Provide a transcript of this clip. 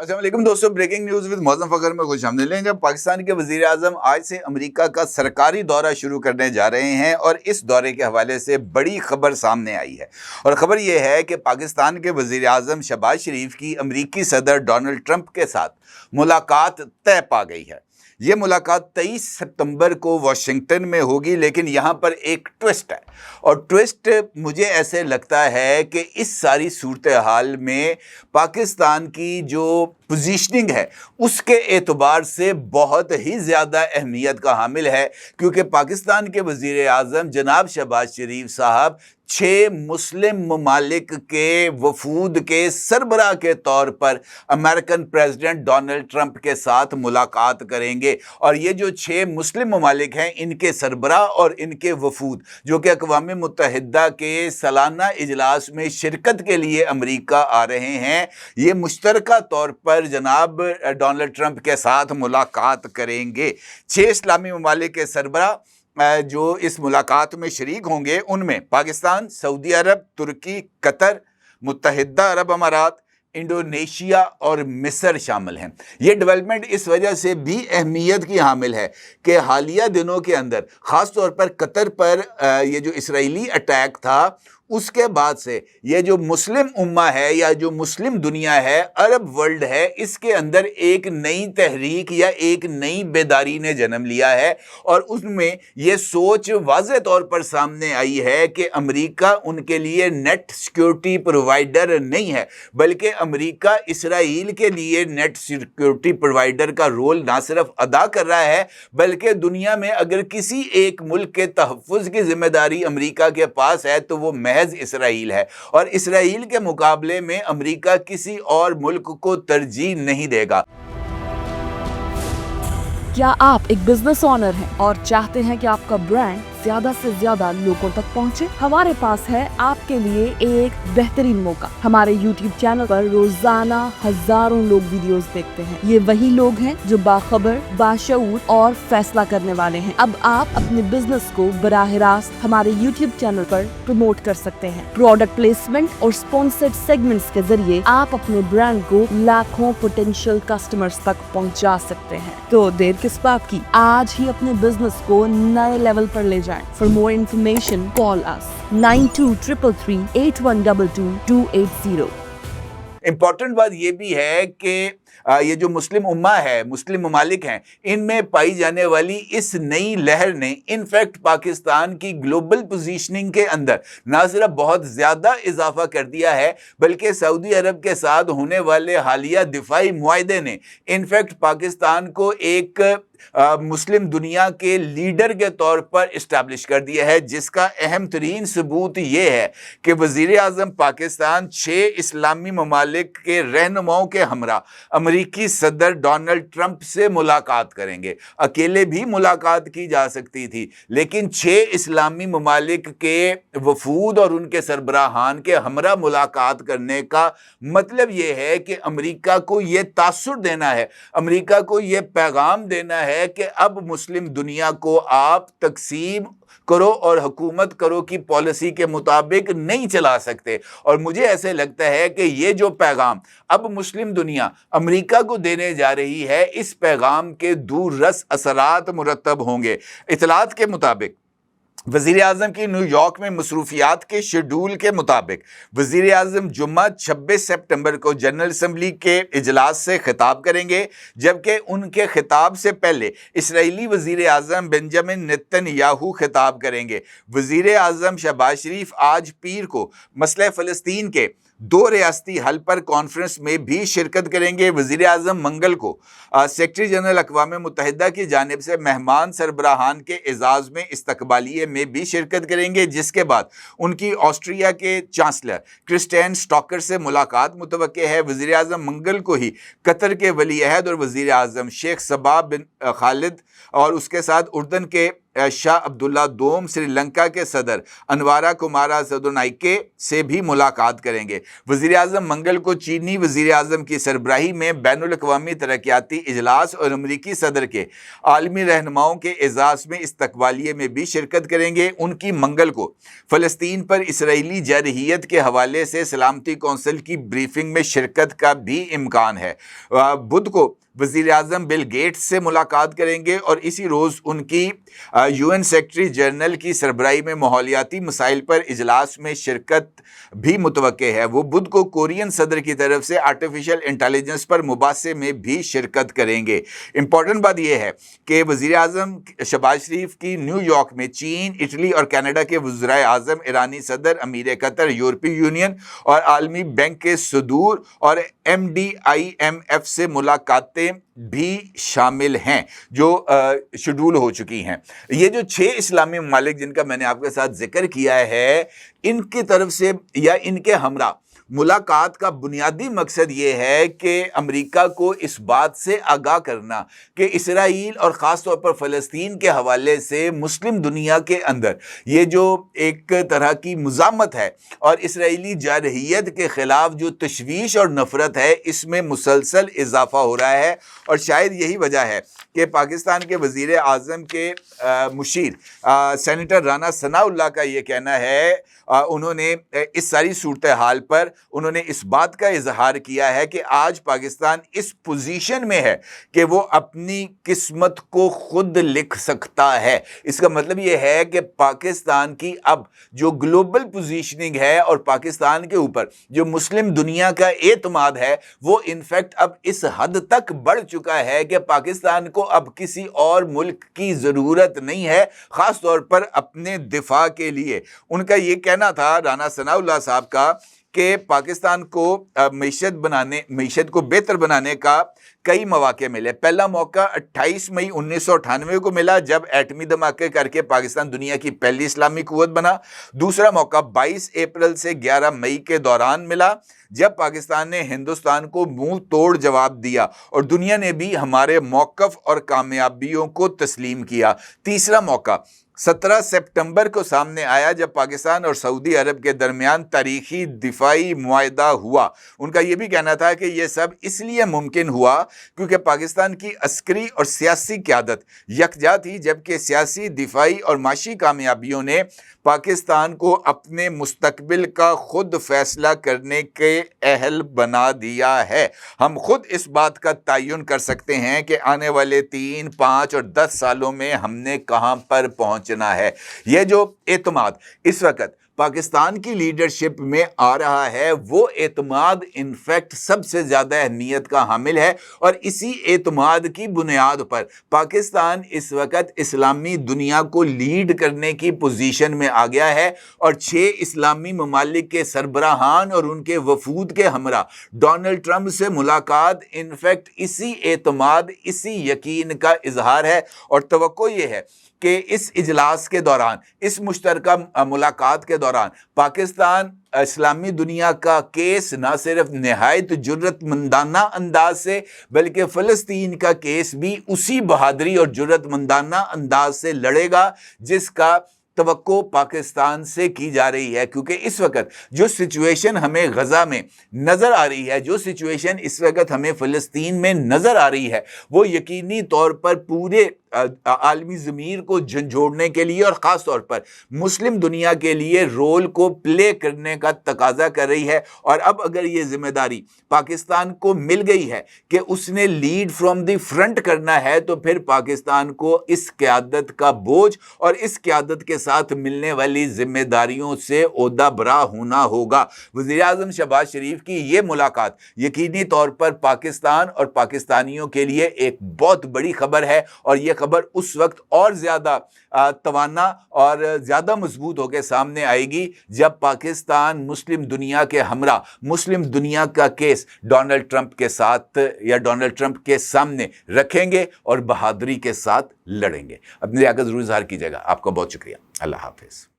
अस्सलाम वालेकुम दोस्तों, breaking news with Moazzam Fakhar में खुशामदीद। लें जब पाकिस्तान के वज़ीर आज़म आज से अमेरिका का सरकारी दौरा शुरू करने जा रहे हैं और इस दौरे के हवाले से बड़ी खबर सामने आई है। और ख़बर यह है कि पाकिस्तान के वज़ीर आज़म शहबाज शरीफ की अमेरिकी सदर डोनाल्ड ट्रंप के साथ मुलाकात तय पा गई है। ये मुलाकात 23 सितंबर को वाशिंगटन में होगी, लेकिन यहाँ पर एक ट्विस्ट है। और ट्विस्ट मुझे ऐसे लगता है कि इस सारी सूरत हाल में पाकिस्तान की जो पोजीशनिंग है उसके एतबार से बहुत ही ज़्यादा अहमियत का हामिल है, क्योंकि पाकिस्तान के वज़ीर आज़म जनाब शहबाज शरीफ साहब 6 मुस्लिम ममालिक के वफूद के सरबराह के तौर पर अमेरिकन प्रेसिडेंट डोनाल्ड ट्रंप के साथ मुलाकात करेंगे। और ये जो 6 मुस्लिम ममालिक हैं, इनके सरबराह और इनके वफूद जो कि अक़वाम मुत्तहिदा के सालाना इजलास में शिरकत के लिए अमेरिका आ रहे हैं, ये मुश्तरका तौर पर जनाब डोनाल्ड ट्रंप के साथ मुलाकात करेंगे। 6 इस्लामी ममालिक के सरबराह जो इस मुलाकात में शरीक होंगे, उनमें पाकिस्तान, सऊदी अरब, तुर्की, कतर, मुत्तहिदा अरब अमारात, इंडोनेशिया और मिस्र शामिल हैं। ये डेवलपमेंट इस वजह से भी अहमियत की हामिल है कि हालिया दिनों के अंदर ख़ास तौर पर कतर पर ये जो इसराइली अटैक था, उसके बाद से ये जो मुस्लिम उम्मा है या जो मुस्लिम दुनिया है, अरब वर्ल्ड है, इसके अंदर एक नई तहरीक या एक नई बेदारी ने जन्म लिया है। और उसमें ये सोच वाज़ेह तौर पर सामने आई है कि अमेरिका उनके लिए नेट सिक्योरिटी प्रोवाइडर नहीं है, बल्कि अमेरिका इसराइल के लिए नेट सिक्योरिटी प्रोवाइडर का रोल ना सिर्फ अदा कर रहा है, बल्कि दुनिया में अगर किसी एक मुल्क के तहफ़्फ़ुज़ की जिम्मेदारी अमेरिका के पास है तो वो इसराइल है। और इसराइल के मुकाबले में अमेरिका किसी और मुल्क को तरजीह नहीं देगा। क्या आप एक बिजनेस ओनर हैं और चाहते हैं कि आपका ब्रांड ज्यादा से ज्यादा लोगों तक पहुंचे? हमारे पास है आपके लिए एक बेहतरीन मौका। हमारे YouTube चैनल पर रोजाना हजारों लोग वीडियोस देखते हैं। ये वही लोग हैं जो बाखबर, बाशऊर और फैसला करने वाले हैं। अब आप अपने बिजनेस को बराह रास्त हमारे YouTube चैनल पर प्रमोट कर सकते हैं। प्रोडक्ट प्लेसमेंट और स्पॉन्सर्ड सेगमेंट्स के जरिए आप अपने ब्रांड को लाखों पोटेंशियल कस्टमर्स तक पहुंचा सकते हैं। तो देर किस बात की, आज ही अपने बिजनेस को नए लेवल पर ले जाएं। For more information, call us 923338122280। Important बात यह भी है कि ये जो मुस्लिम उम्मा है, मुस्लिम ममालिक हैं, इनमें पाई जाने वाली इस नई लहर ने इनफैक्ट पाकिस्तान की ग्लोबल पोजीशनिंग के अंदर ना सिर्फ बहुत ज़्यादा इजाफा कर दिया है, बल्कि सऊदी अरब के साथ होने वाले हालिया दिफाई मुआहदे ने इनफैक्ट पाकिस्तान को एक मुस्लिम दुनिया के लीडर के तौर पर इस्टेब्लिश कर दिया है, जिसका अहम तरीन सबूत ये है कि वज़ीर आज़म पाकिस्तान 6 इस्लामी ममालिक के रहनुमाओं के हमरा अमेरिकी सदर डोनाल्ड ट्रंप से मुलाकात करेंगे। अकेले भी मुलाकात की जा सकती थी, लेकिन 6 इस्लामी ममालिक के वफूद और उनके सरबराहान के हमरा मुलाकात करने का मतलब ये है कि अमेरिका को ये तासुर देना है, अमेरिका को ये पैगाम देना है कि अब मुस्लिम दुनिया को आप तकसीम करो और हुकूमत करो की पॉलिसी के मुताबिक नहीं चला सकते। और मुझे ऐसे लगता है कि ये जो पैगाम अब मुस्लिम दुनिया अमेरिका को देने जा रही है, इस पैगाम के दूररस असरात मुरतब होंगे। इतलात के मुताबिक वज़ीर आज़म की न्यूयॉर्क में मसरूफियात के शेड्यूल के मुताबिक वज़ीर आज़म जुम्मा 26 सितंबर को जनरल असम्बली के इजलास से खिताब करेंगे, जबकि उनके खिताब से पहले इसराइली वज़ीर आज़म बेंजामिन नेतन्याहू खिताब करेंगे। वज़ीर आज़म शहबाज शरीफ आज पीर को मसले फ़लस्तीन के 2 रियासती हल पर कॉन्फ्रेंस में भी शिरकत करेंगे। वज़ीर आज़म मंगल को सेक्रेटरी जनरल अक़वाम मुत्तहिदा की जानिब से मेहमान सरबराहान के एजाज़ में इस्तकबालिये में भी शिरकत करेंगे, जिसके बाद उनकी ऑस्ट्रिया के चांसलर क्रिस्टियन स्टॉकर से मुलाकात मुतवक्के है। वज़ीर आज़म मंगल को ही कतर के वली अहद और वज़ीर आज़म शेख सबा बिन खालिद और उसके साथ उर्दन के शाह अब्दुल्ला दोम श्रीलंका के सदर अनवारा कुमारा सदोनाइके से भी मुलाकात करेंगे। वज़ीर आज़म मंगल को चीनी वज़ीर आज़म की सरबराही में बैनुल अक़वामी तरक्याती इजलास और अमरीकी सदर के आलमी रहनुमाओं के एजाज़ में इस्तकबालिये में भी शिरकत करेंगे। उनकी मंगल को फ़लस्तीन पर इसराइली जारहियत के हवाले से सलामती कौंसिल की ब्रीफिंग में शिरकत का भी इम्कान है। बुध को वज़ीर आज़म बिल गेट्स से मुलाकात करेंगे और इसी रोज़ उनकी UN सेक्रेटरी जनरल की सरबराही में माहौलियाती मसाइल पर इजलास में शिरकत भी मुतवक्के है। वो बुध को कोरियन सदर की तरफ से आर्टिफिशियल इंटेलिजेंस पर मुबासे में भी शिरकत करेंगे। इम्पॉर्टेंट बात यह है कि वज़ीर आज़म शहबाज शरीफ की न्यूयॉर्क में चीन, इटली और कनाडा के वज़ीर आज़म, ईरानी सदर, अमीर कतर, यूरोपीय यूनियन और आलमी बैंक के सदूर और MDIMF से मुलाकातें भी शामिल हैं जो शेड्यूल हो चुकी हैं। ये जो 6 इस्लामी ममालिक जिनका मैंने आपके साथ जिक्र किया है, इनकी तरफ से या इनके हमरा मुलाकात का बुनियादी मकसद ये है कि अमेरिका को इस बात से आगाह करना कि इसराइल और ख़ास तौर पर फ़लस्तीन के हवाले से मुस्लिम दुनिया के अंदर ये जो एक तरह की मुज़ामत है और इसराइली जारहियत के ख़िलाफ़ जो तशवीश और नफ़रत है, इसमें मुसलसल इजाफ़ा हो रहा है। और शायद यही वजह है कि पाकिस्तान के वज़ीर आज़म के मुशीर सेनेटर राना सनाउल्लाह का ये कहना है, उन्होंने इस सारी सूरत हाल पर उन्होंने इस बात का इजहार किया है कि आज पाकिस्तान इस पोजीशन में है कि वो अपनी किस्मत को खुद लिख सकता है। इसका मतलब ये है कि पाकिस्तान की अब जो ग्लोबल पोजीशनिंग है और पाकिस्तान के ऊपर जो मुस्लिम दुनिया का एतमाद है, वो इनफैक्ट अब इस हद तक बढ़ चुका है कि पाकिस्तान को अब किसी और मुल्क की ज़रूरत नहीं है, ख़ास तौर पर अपने दिफा के लिए। उनका ये कहना था राना सनाउल्लाह साहब का कि पाकिस्तान को मीशत को बेहतर बनाने का कई मौके मिले। पहला मौका 28 मई 1998 को मिला जब एटमी धमाके करके पाकिस्तान दुनिया की पहली इस्लामी कुव्वत बना। दूसरा मौका 22 अप्रैल से 11 मई के दौरान मिला जब पाकिस्तान ने हिंदुस्तान को मुंह तोड़ जवाब दिया और दुनिया ने भी हमारे मौक़िफ़ और कामयाबियों को तस्लीम किया। तीसरा मौका 17 सितंबर को सामने आया जब पाकिस्तान और सऊदी अरब के दरमियान तारीखी दिफाई मुआहदा हुआ। उनका ये भी कहना था कि ये सब इसलिए मुमकिन हुआ क्योंकि पाकिस्तान की अस्करी और सियासी क़यादत यकजा थी, जबकि सियासी, दिफाई और माशी कामयाबियों ने पाकिस्तान को अपने मुस्तकबिल का खुद फैसला करने के अहल बना दिया है। हम खुद इस बात का तयन कर सकते हैं कि आने वाले 3, 5 और 10 सालों में हमने कहां पर पहुंचना है। ये जो एतमाद इस वक्त पाकिस्तान की लीडरशिप में आ रहा है, वो एतमाद इनफैक्ट सबसे ज़्यादा अहमियत का हामिल है और इसी एतमाद की बुनियाद पर पाकिस्तान इस वक्त इस्लामी दुनिया को लीड करने की पोजीशन में आ गया है और 6 इस्लामी ममालिक के सरबराहान और उनके वफूद के हमरा डोनाल्ड ट्रंप से मुलाकात इनफैक्ट इसी एतमाद, इसी यकीन का इजहार है। और तवक्को ये है कि इस इजलास के दौरान, इस मुश्तरका मुलाकात के दौरान पाकिस्तान इस्लामी दुनिया का केस ना सिर्फ नहायत जुर्रतमंदाना अंदाज से बल्कि फ़लस्तीन का केस भी उसी बहादुरी और जुर्रतमंदाना अंदाज से लड़ेगा जिसका तवक्को पाकिस्तान से की जा रही है। क्योंकि इस वक्त जो सिचुएशन हमें गज़ा में नज़र आ रही है, जो सिचुएशन इस वक्त हमें फ़लस्तीन में नज़र आ रही है, वो यकीनी तौर पर पूरे आलमी ज़मीर को झंझोड़ने के लिए और ख़ास तौर पर मुस्लिम दुनिया के लिए रोल को प्ले करने का तकाजा कर रही है। और अब अगर ये जिम्मेदारी पाकिस्तान को मिल गई है कि उसने लीड फ्रॉम द फ्रंट करना है, तो फिर पाकिस्तान को इस क़यादत का बोझ और इस क़यादत के साथ मिलने वाली जिम्मेदारियों से ओहदा बरा होना होगा। वज़ीर आज़म शहबाज शरीफ की ये मुलाकात यकीनी तौर पर पाकिस्तान और पाकिस्तानियों के लिए एक बहुत बड़ी खबर है और ये खबर उस वक्त और ज़्यादा तवाना और ज़्यादा मजबूत होकर सामने आएगी जब पाकिस्तान मुस्लिम दुनिया के हमरा, मुस्लिम दुनिया का केस डोनाल्ड ट्रंप के साथ या डोनाल्ड ट्रंप के सामने रखेंगे और बहादुरी के साथ लड़ेंगे। अपनी रियायत ज़रूर इज़हार कीजिएगा। आपका बहुत शुक्रिया। अल्लाह हाफिज़।